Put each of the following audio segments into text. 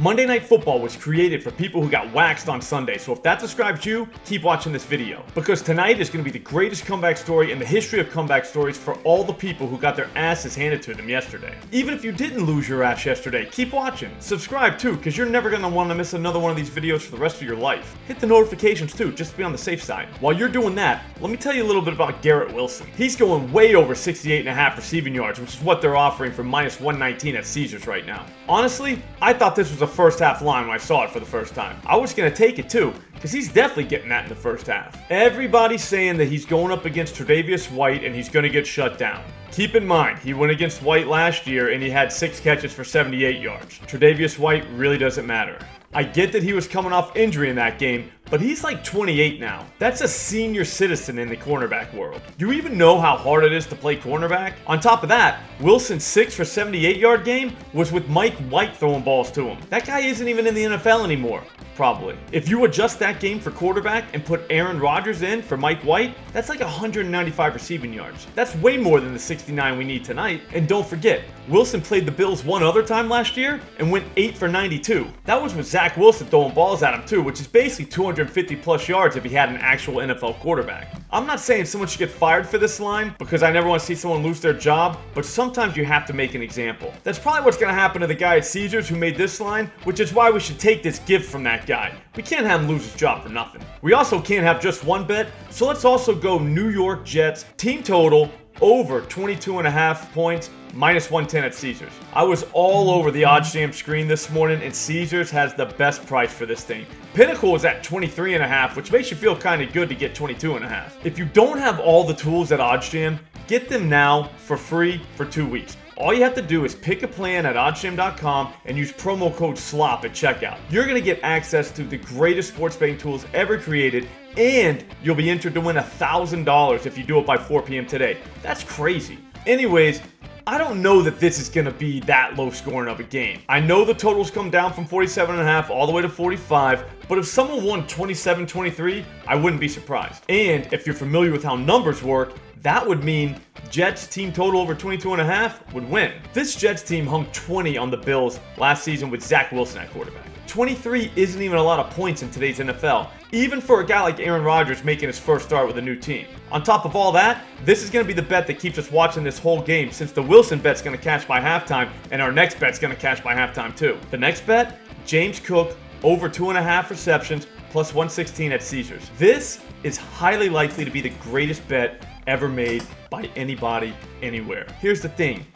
Monday Night Football was created for people who got waxed on Sunday, so if that describes you, keep watching this video. Because tonight is going to be the greatest comeback story in the history of comeback stories for all the people who got their asses handed to them yesterday. Even if you didn't lose your ass yesterday, keep watching. Subscribe too, because you're never going to want to miss another one of these videos for the rest of your life. Hit the notifications too, just to be on the safe side. While you're doing that, let me tell you a little bit about Garrett Wilson. He's going way over 68.5 receiving yards, which is what they're offering for minus 119 at Caesars right now. Honestly, I thought this was a first half line when I saw it for the first time. I was going to take it too, because he's definitely getting that in the first half. Everybody's saying that he's going up against Tre'Davious White and he's going to get shut down. Keep in mind, he went against White last year and he had 6 catches for 78 yards. Tre'Davious White really doesn't matter. I get that he was coming off injury in that game, but he's like 28 now. That's a senior citizen in the cornerback world. Do you even know how hard it is to play cornerback? On top of that, Wilson's 6 for 78 yard game was with Mike White throwing balls to him. That guy isn't even in the NFL anymore. Probably. If you adjust that game for quarterback and put Aaron Rodgers in for Mike White, that's like 195 receiving yards. That's way more than the 69 we need tonight. And don't forget, Wilson played the Bills one other time last year and went 8 for 92. That was with Zach Wilson throwing balls at him too, which is basically 250 plus yards if he had an actual NFL quarterback. I'm not saying someone should get fired for this line because I never want to see someone lose their job, but sometimes you have to make an example. That's probably what's going to happen to the guy at Caesars who made this line, which is why we should take this gift from that guy. We can't have him lose his job for nothing. We also can't have just one bet, so let's also go New York Jets team total over 22.5 points, minus 110 at Caesars. I was all over the OddsJam screen this morning, and Caesars has the best price for this thing. Pinnacle is at 23.5, which makes you feel kind of good to get 22.5. If you don't have all the tools at OddsJam, get them now for free for 2 weeks. All you have to do is pick a plan at oddsjam.com and use promo code SLOP at checkout. You're going to get access to the greatest sports betting tools ever created, and you'll be entered to win $1,000 if you do it by 4 p.m. today. That's crazy. Anyways, I don't know that this is going to be that low scoring of a game. I know the totals come down from 47.5 all the way to 45, but if someone won 27-23, I wouldn't be surprised. And if you're familiar with how numbers work, that would mean Jets team total over 22.5 would win. This Jets team hung 20 on the Bills last season with Zach Wilson at quarterback. 23 isn't even a lot of points in today's NFL, even for a guy like Aaron Rodgers making his first start with a new team. On top of all that, this is going to be the bet that keeps us watching this whole game, since the Wilson bet's going to cash by halftime, and our next bet's going to cash by halftime too. The next bet, James Cook over 2.5 receptions plus 116 at Caesars. This is highly likely to be the greatest bet ever made by anybody anywhere. Here's the thing.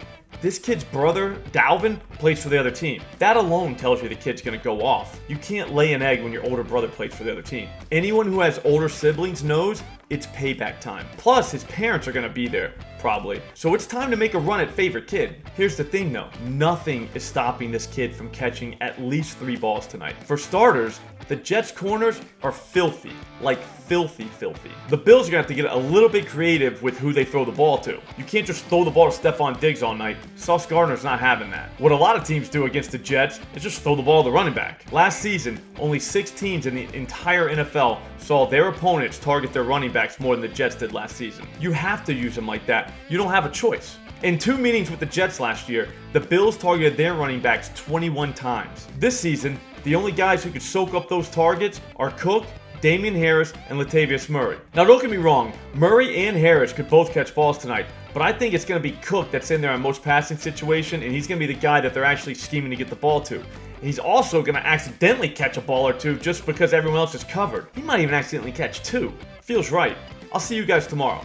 This kid's brother, Dalvin, plays for the other team. That alone tells you the kid's going to go off. You can't lay an egg when your older brother plays for the other team. Anyone who has older siblings knows it's payback time. Plus, his parents are going to be there, probably. So it's time to make a run at favorite kid. Here's the thing though, nothing is stopping this kid from catching at least 3 balls tonight. For starters, the Jets corners are filthy. Like filthy. The Bills are going to have to get a little bit creative with who they throw the ball to. You can't just throw the ball to Stephon Diggs all night. Sauce Gardner's not having that. What a lot of teams do against the Jets is just throw the ball to the running back. Last season, only 6 teams in the entire NFL saw their opponents target their running backs more than the Jets did last season. You have to use them like that. You don't have a choice. In 2 meetings with the Jets last year, the Bills targeted their running backs 21 times. This season, the only guys who could soak up those targets are Cook, Damian Harris, and Latavius Murray. Now don't get me wrong, Murray and Harris could both catch balls tonight, but I think it's going to be Cook that's in there on most passing situation, and he's going to be the guy that they're actually scheming to get the ball to. And he's also going to accidentally catch a ball or two just because everyone else is covered. He might even accidentally catch 2. Feels right. I'll see you guys tomorrow.